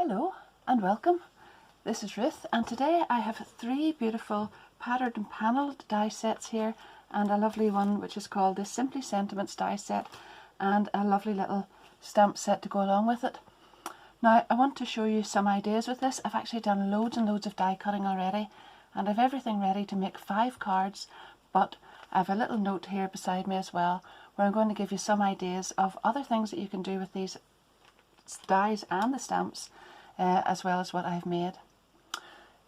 Hello and welcome. This is Ruth, and today I have three beautiful patterned and panelled die sets here, and a lovely one which is called the Simply Sentiments die set, and a lovely little stamp set to go along with it. Now I want to show you some ideas with this. I've actually done loads and loads of die cutting already, and I've everything ready to make 5 cards, but I have a little note here beside me as well where I'm going to give you some ideas of other things that you can do with these dies and the stamps, as well as what I've made.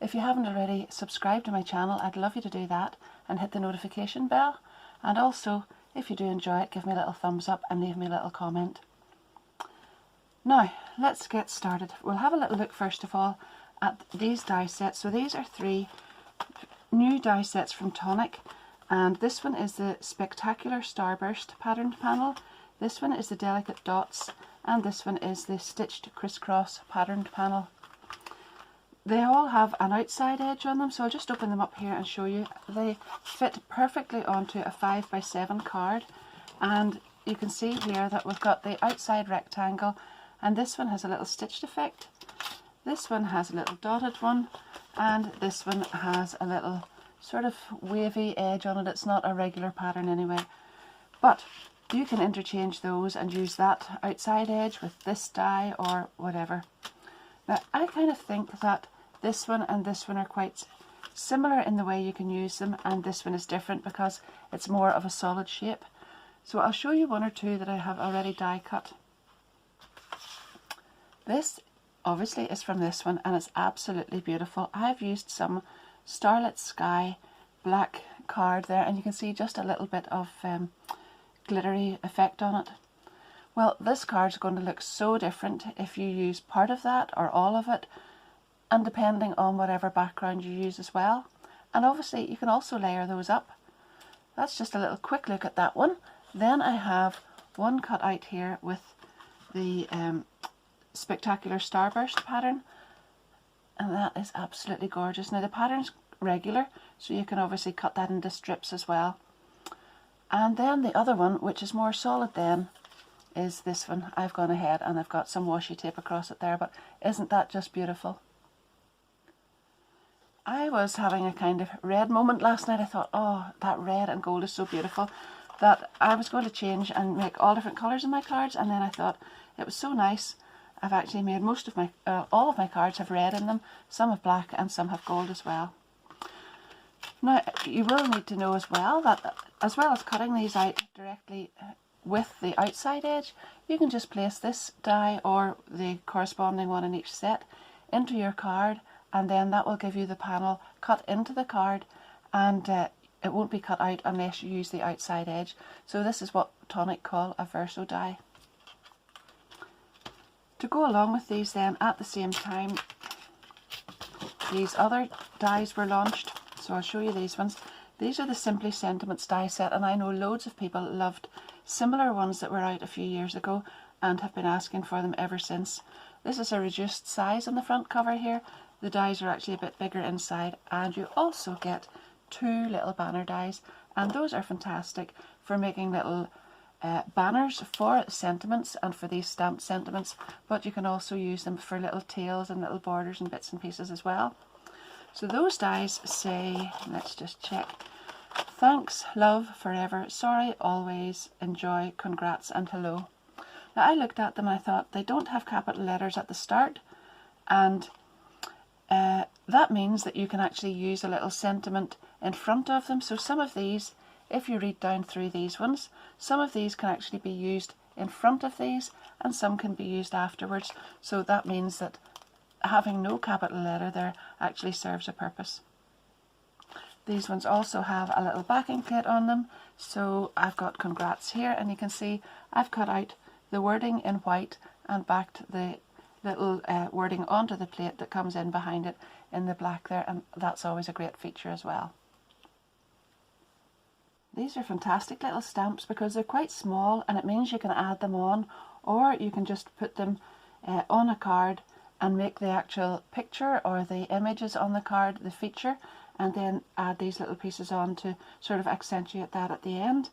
If you haven't already subscribed to my channel, I'd love you to do that and hit the notification bell, and also if you do enjoy it, give me a little thumbs up and leave me a little comment. Now let's get started. We'll have a little look first of all at these die sets. So these are 3 new die sets from TONIC, and this one is the Spectacular Starburst patterned panel, this one is the Delicate Dots, and this one is the Stitched Criss Cross patterned panel. They all have an outside edge on them, so I'll just open them up here and show you. They fit perfectly onto a 5x7 card, and you can see here that we've got the outside rectangle, and this one has a little stitched effect, this one has a little dotted one, and this one has a little sort of wavy edge on it. It's not a regular pattern anyway, but you can interchange those and use that outside edge with this die or whatever. Now I kind of think that this one and this one are quite similar in the way you can use them, and this one is different because it's more of a solid shape. So I'll show you one or two that I have already die cut. This obviously is from this one, and it's absolutely beautiful. I've used some Starlit Sky black card there, and you can see just a little bit of glittery effect on it. Well, this card's going to look so different if you use part of that or all of it, and depending on whatever background you use as well. And obviously you can also layer those up. That's just a little quick look at that one. Then I have one cut out here with the Spectacular Starburst pattern, and that is absolutely gorgeous. Now the pattern's regular, so you can obviously cut that into strips as well. And then the other one, which is more solid then, is this one. I've gone ahead and I've got some washi tape across it there, but isn't that just beautiful? I was having a kind of red moment last night. I thought, oh, that red and gold is so beautiful, that I was going to change and make all different colours in my cards, and then I thought it was so nice. I've actually made most of my, all of my cards have red in them, some have black and some have gold as well. Now you will need to know as well that as well as cutting these out directly with the outside edge, you can just place this die or the corresponding one in each set into your card, and then that will give you the panel cut into the card, and it won't be cut out unless you use the outside edge. So this is what TONIC call a verso die. To go along with these then, at the same time, these other dies were launched. So I'll show you these ones. These are the Simply Sentiments die set, and I know loads of people loved similar ones that were out a few years ago and have been asking for them ever since. This is a reduced size on the front cover here. The dies are actually a bit bigger inside, and you also get 2 little banner dies, and those are fantastic for making little banners for sentiments and for these stamped sentiments, but you can also use them for little tails and little borders and bits and pieces as well. So those dies say, let's just check, thanks, love, forever, sorry, always, enjoy, congrats and hello. Now I looked at them and I thought they don't have capital letters at the start, and that means that you can actually use a little sentiment in front of them. So some of these, if you read down through these ones, some of these can actually be used in front of these and some can be used afterwards. So that means that having no capital letter there actually serves a purpose. These ones also have a little backing plate on them, so I've got congrats here, and you can see I've cut out the wording in white and backed the little wording onto the plate that comes in behind it in the black there, and that's always a great feature as well. These are fantastic little stamps because they're quite small, and it means you can add them on, or you can just put them on a card and make the actual picture or the images on the card the feature, and then add these little pieces on to sort of accentuate that at the end.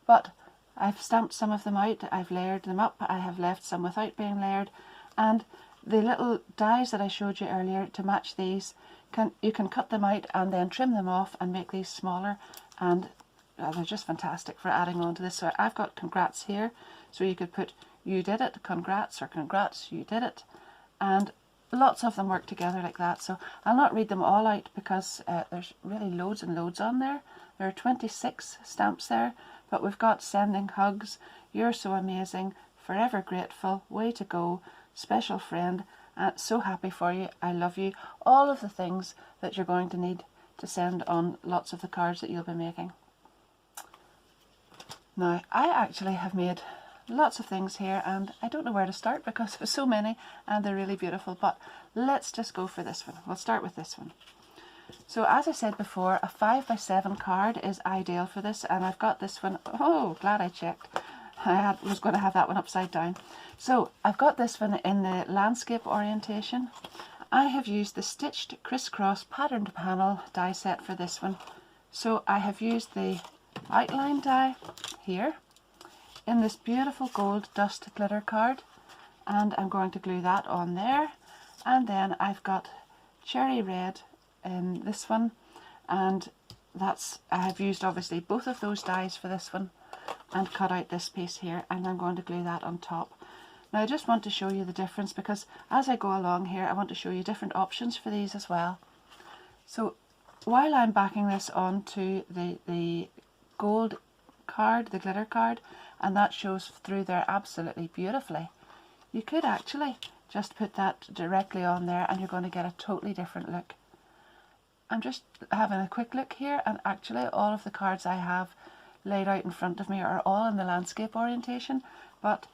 But I've stamped some of them out, I've layered them up, I have left some without being layered, and the little dies that I showed you earlier to match these, you can cut them out and then trim them off and make these smaller, and they're just fantastic for adding on to this. So I've got congrats here, so you could put you did it, congrats, or congrats, you did it, and lots of them work together like that. So I'll not read them all out because there's really loads and loads on there. There are 26 stamps there, but we've got sending hugs, you're so amazing, forever grateful, way to go, special friend, so happy for you, I love you, all of the things that you're going to need to send on lots of the cards that you'll be making. Now, I actually have made lots of things here and I don't know where to start because there's so many and they're really beautiful, but let's just go for this one. We'll start with this one. So as I said before, a 5x7 card is ideal for this, and I've got this one. Oh, glad I checked. I was going to have that one upside down. So I've got this one in the landscape orientation. I have used the Stitched Criss Cross patterned panel die set for this one. So I have used the outline die here in this beautiful gold dust glitter card, and I'm going to glue that on there. And then I've got cherry red in this one, and I have used obviously both of those dies for this one, and cut out this piece here, and I'm going to glue that on top. Now I just want to show you the difference because as I go along here I want to show you different options for these as well. So while I'm backing this onto the gold card, the glitter card, and that shows through there absolutely beautifully, you could actually just put that directly on there and you're going to get a totally different look. I'm just having a quick look here, and actually all of the cards I have laid out in front of me are all in the landscape orientation, but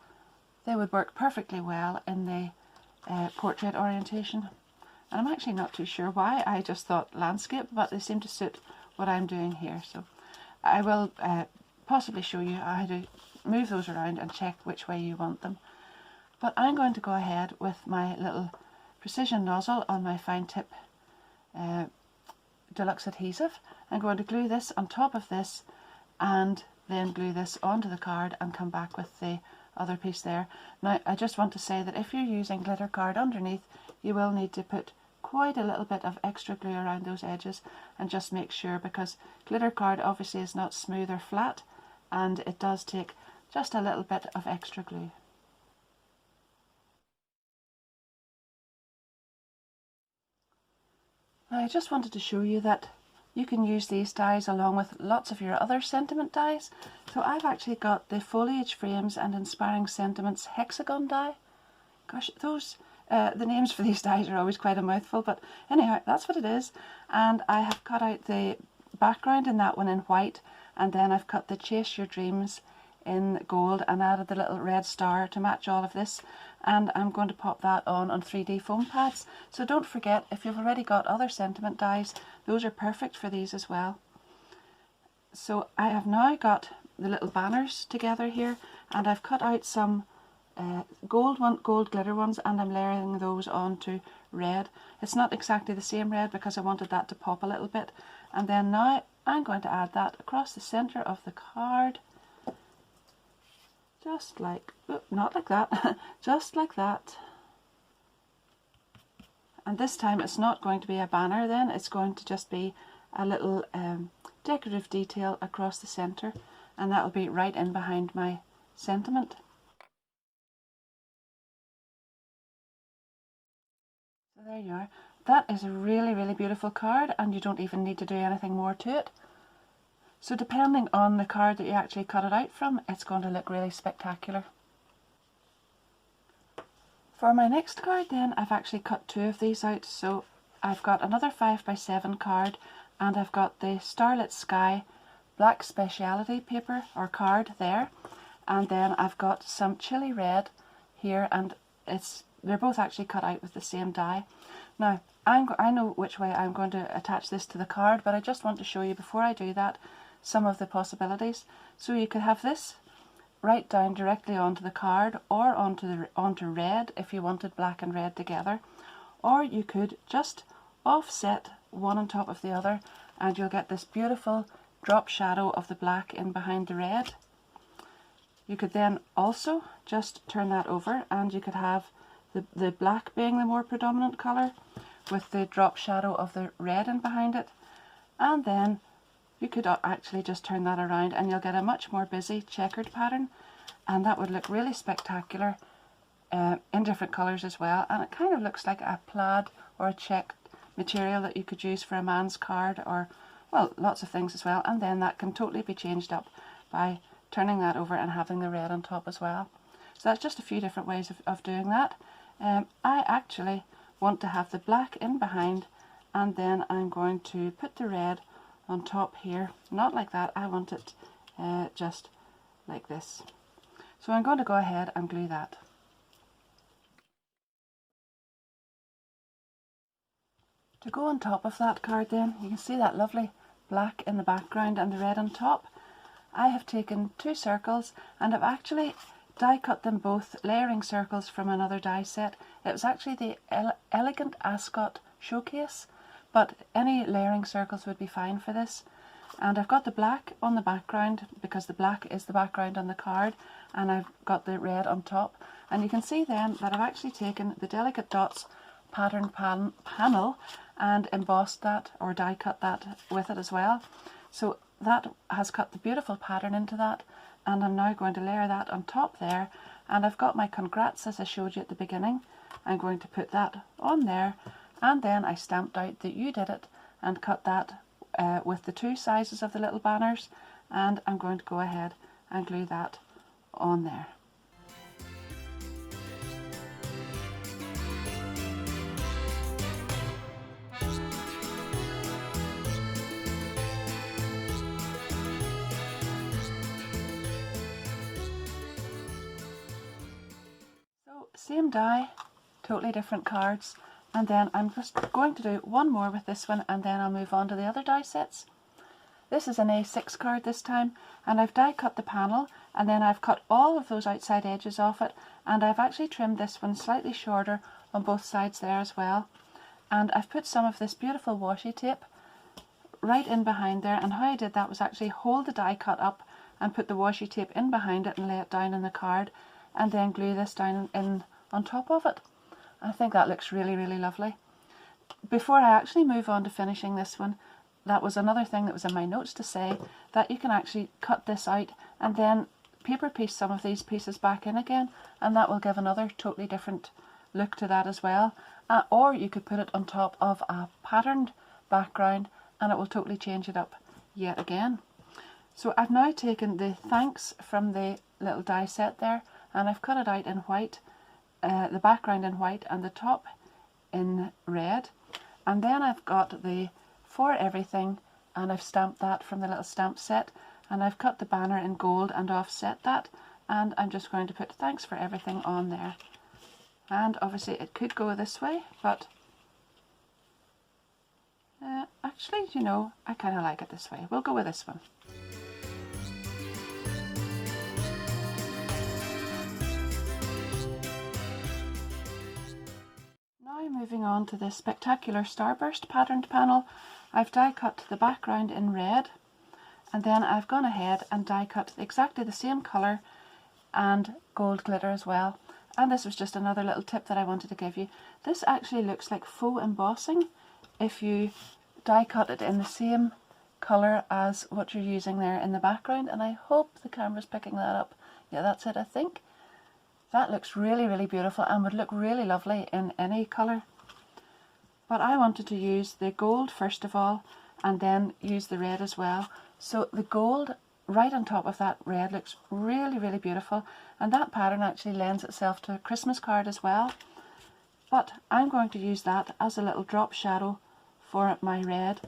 they would work perfectly well in the portrait orientation. And I'm actually not too sure why, I just thought landscape, but they seem to suit what I'm doing here. So I will possibly show you how to move those around and check which way you want them. But I'm going to go ahead with my little precision nozzle on my fine tip deluxe adhesive. I'm going to glue this on top of this and then glue this onto the card and come back with the other piece there. Now I just want to say that if you're using glitter card underneath, you will need to put quite a little bit of extra glue around those edges, and just make sure, because glitter card obviously is not smooth or flat and it does take just a little bit of extra glue. I just wanted to show you that you can use these dies along with lots of your other sentiment dies. So I've actually got the Foliage Frames and Inspiring Sentiments hexagon die. Gosh, those the names for these dies are always quite a mouthful, but anyhow, that's what it is. And I have cut out the background in that one in white, and then I've cut the Chase Your Dreams in gold and added the little red star to match all of this, and I'm going to pop that on 3D foam pads. So don't forget, if you've already got other sentiment dies, those are perfect for these as well. So I have now got the little banners together here, and I've cut out some gold glitter ones, and I'm layering those onto red. It's not exactly the same red because I wanted that to pop a little bit, and then now I'm going to add that across the center of the card. Just like, not like that, just like that. And this time it's not going to be a banner then, it's going to just be a little decorative detail across the centre, and that will be right in behind my sentiment. So there you are. That is a really, really beautiful card, and you don't even need to do anything more to it. So depending on the card that you actually cut it out from, it's going to look really spectacular. For my next card then, I've actually cut two of these out. So I've got another 5x7 card, and I've got the Starlit Sky black speciality paper or card there, and then I've got some chili red here, and they're both actually cut out with the same die. Now I know which way I'm going to attach this to the card, but I just want to show you before I do that some of the possibilities. So you could have this right down directly onto the card, or onto red if you wanted black and red together, or you could just offset one on top of the other and you'll get this beautiful drop shadow of the black in behind the red. You could then also just turn that over and you could have the black being the more predominant colour, with the drop shadow of the red in behind it. And then you could actually just turn that around and you'll get a much more busy checkered pattern, and that would look really spectacular in different colours as well. And it kind of looks like a plaid or a checked material that you could use for a man's card, or, well, lots of things as well. And then that can totally be changed up by turning that over and having the red on top as well. So that's just a few different ways of doing that. I actually want to have the black in behind, and then I'm going to put the red on top here. Not like that, I want it just like this. So I'm going to go ahead and glue that. To go on top of that card then, you can see that lovely black in the background and the red on top. I have taken 2 circles and I've actually die cut them both layering circles from another die set. It was actually the Elegant Ascot Showcase, but any layering circles would be fine for this. And I've got the black on the background because the black is the background on the card, and I've got the red on top. And you can see then that I've actually taken the Delicate Dots pattern panel and embossed that, or die cut that with it as well. So that has cut the beautiful pattern into that, and I'm now going to layer that on top there. And I've got my congrats as I showed you at the beginning. I'm going to put that on there, and then I stamped out that you did it and cut that with the 2 sizes of the little banners, and I'm going to go ahead and glue that on there. So same die, totally different cards, and then I'm just going to do one more with this one, and then I'll move on to the other die sets. This is an A6 card this time, and I've die cut the panel, and then I've cut all of those outside edges off it, and I've actually trimmed this one slightly shorter on both sides there as well. And I've put some of this beautiful washi tape right in behind there, and how I did that was actually hold the die cut up and put the washi tape in behind it and lay it down in the card, and then glue this down in on top of it. I think that looks really, really lovely. Before I actually move on to finishing this one, that was another thing that was in my notes to say, that you can actually cut this out and then paper piece some of these pieces back in again, and that will give another totally different look to that as well. Or you could put it on top of a patterned background and it will totally change it up yet again. So I've now taken the thanks from the little die set there, and I've cut it out in white, the background in white and the top in red. And then I've got the For Everything, and I've stamped that from the little stamp set, and I've cut the banner in gold and offset that, and I'm just going to put Thanks for Everything on there. And obviously it could go this way, but actually, you know, I kind of like it this way. We'll go with this one. Now moving on to this spectacular Starburst patterned panel, I've die cut the background in red, and then I've gone ahead and die cut exactly the same colour and gold glitter as well. And this was just another little tip that I wanted to give you. This actually looks like faux embossing if you die cut it in the same colour as what you're using there in the background, and I hope the camera's picking that up. Yeah, that's it, I think. That looks really, really beautiful and would look really lovely in any colour. But I wanted to use the gold first of all, and then use the red as well. So the gold right on top of that red looks really, really beautiful, and that pattern actually lends itself to a Christmas card as well. But I'm going to use that as a little drop shadow for my red,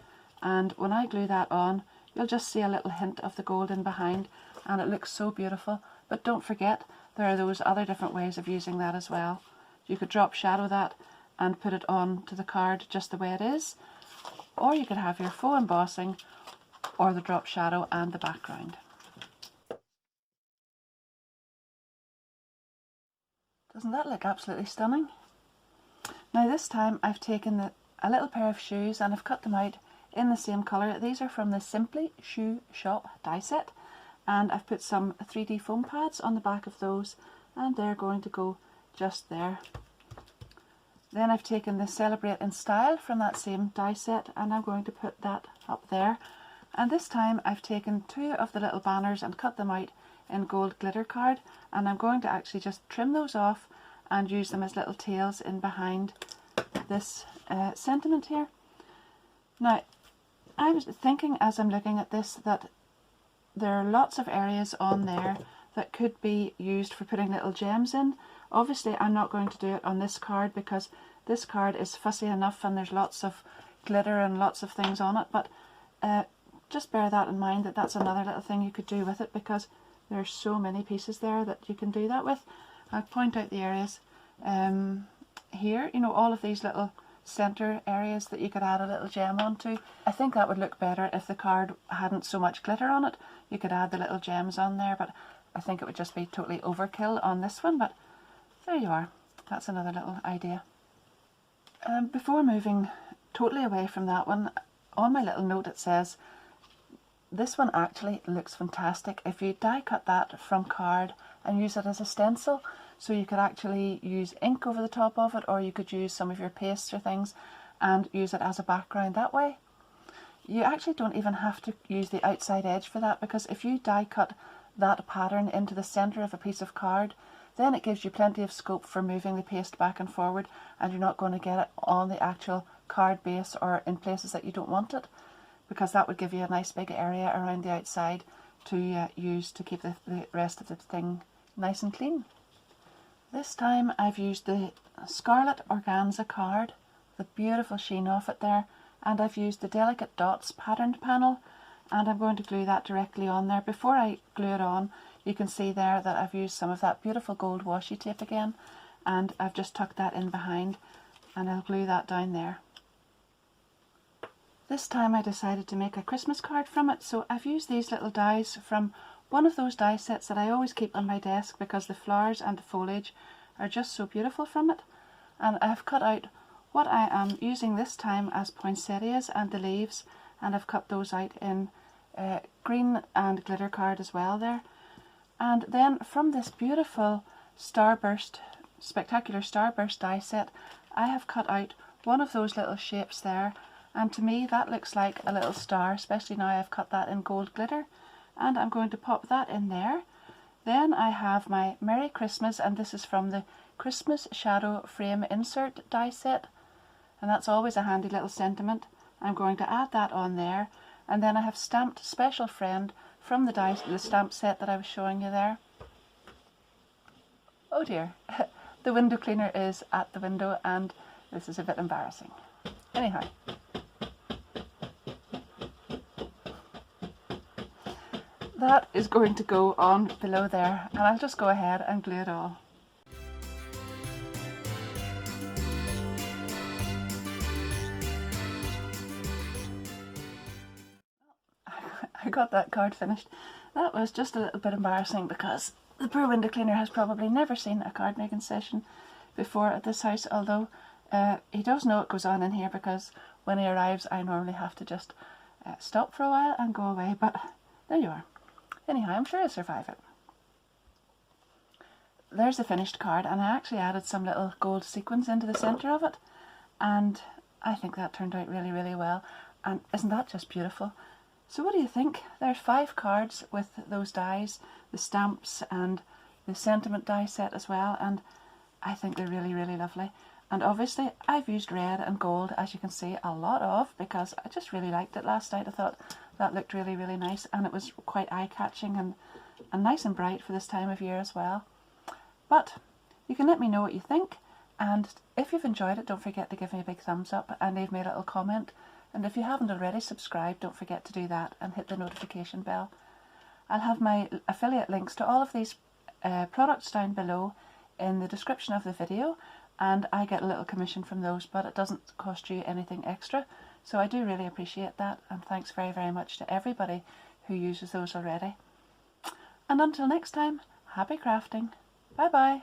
and when I glue that on, you'll just see a little hint of the gold in behind, and it looks so beautiful. But don't forget, there are those other different ways of using that as well. You could drop shadow that and put it on to the card just the way it is, or you could have your faux embossing or the drop shadow and the background. Doesn't that look absolutely stunning? Now this time I've taken a little pair of shoes and I've cut them out in the same colour. These are from the Simply Shoe Shop die set, and I've put some 3D foam pads on the back of those, and they're going to go just there. Then I've taken the Celebrate in Style from that same die set, and I'm going to put that up there. And this time I've taken 2 of the little banners and cut them out in gold glitter card, and I'm going to actually just trim those off and use them as little tails in behind this sentiment here. Now, I was thinking as I'm looking at this that there are lots of areas on there that could be used for putting little gems in. Obviously I'm not going to do it on this card because this card is fussy enough and there's lots of glitter and lots of things on it, but just bear that in mind, that that's another little thing you could do with it, because there's so many pieces there that you can do that with. I'll point out the areas here, you know, all of these little centre areas that you could add a little gem onto. I think that would look better if the card hadn't so much glitter on it. You could add the little gems on there, but I think it would just be totally overkill on this one. But there you are, that's another little idea. Before moving totally away from that one, on my little note it says, this one actually looks fantastic if you die cut that from card and use it as a stencil. So you could actually use ink over the top of it, or you could use some of your pastes or things and use it as a background that way. You actually don't even have to use the outside edge for that, because if you die cut that pattern into the centre of a piece of card, then it gives you plenty of scope for moving the paste back and forward, and you're not going to get it on the actual card base or in places that you don't want it, because that would give you a nice big area around the outside to use to keep the rest of the thing nice and clean. This time I've used the Scarlet Organza card, the beautiful sheen off it there, and I've used the Delicate Dots patterned panel, and I'm going to glue that directly on there. Before I glue it on, you can see there that I've used some of that beautiful gold washi tape again, and I've just tucked that in behind, and I'll glue that down there. This time I decided to make a Christmas card from it, so I've used these little dies from one of those die sets that I always keep on my desk because the flowers and the foliage are just so beautiful from it. And I've cut out what I am using this time as poinsettias and the leaves, and I've cut those out in green and glitter card as well there. And then from this beautiful Starburst, Spectacular Starburst die set, I have cut out one of those little shapes there, and to me that looks like a little star, especially now I've cut that in gold glitter, and I'm going to pop that in there. Then I have my Merry Christmas, and this is from the Christmas Shadow Frame Insert die set, and that's always a handy little sentiment. I'm going to add that on there, and then I have stamped Special Friend from the stamp set that I was showing you there. Oh dear, the window cleaner is at the window and this is a bit embarrassing. Anyhow, that is going to go on below there, and I'll just go ahead and glue it all. I got that card finished. That was just a little bit embarrassing because the poor window cleaner has probably never seen a card making session before at this house, although he does know it goes on in here because when he arrives I normally have to just stop for a while and go away, but there you are. Anyhow, I'm sure he'll survive it. There's the finished card, and I actually added some little gold sequins into the centre of it, and I think that turned out really, really well. And isn't that just beautiful? So what do you think? There's 5 cards with those dies, the stamps and the sentiment die set as well, and I think they're really, really lovely. And obviously I've used red and gold, as you can see, a lot of, because I just really liked it last night. I thought that looked really, really nice, and it was quite eye-catching and nice and bright for this time of year as well. But you can let me know what you think, and if you've enjoyed it, don't forget to give me a big thumbs up and leave me a little comment. And if you haven't already subscribed, don't forget to do that and hit the notification bell. I'll have my affiliate links to all of these products down below in the description of the video, and I get a little commission from those, but it doesn't cost you anything extra. So I do really appreciate that, and thanks very, very much to everybody who uses those already. And until next time, happy crafting. Bye bye.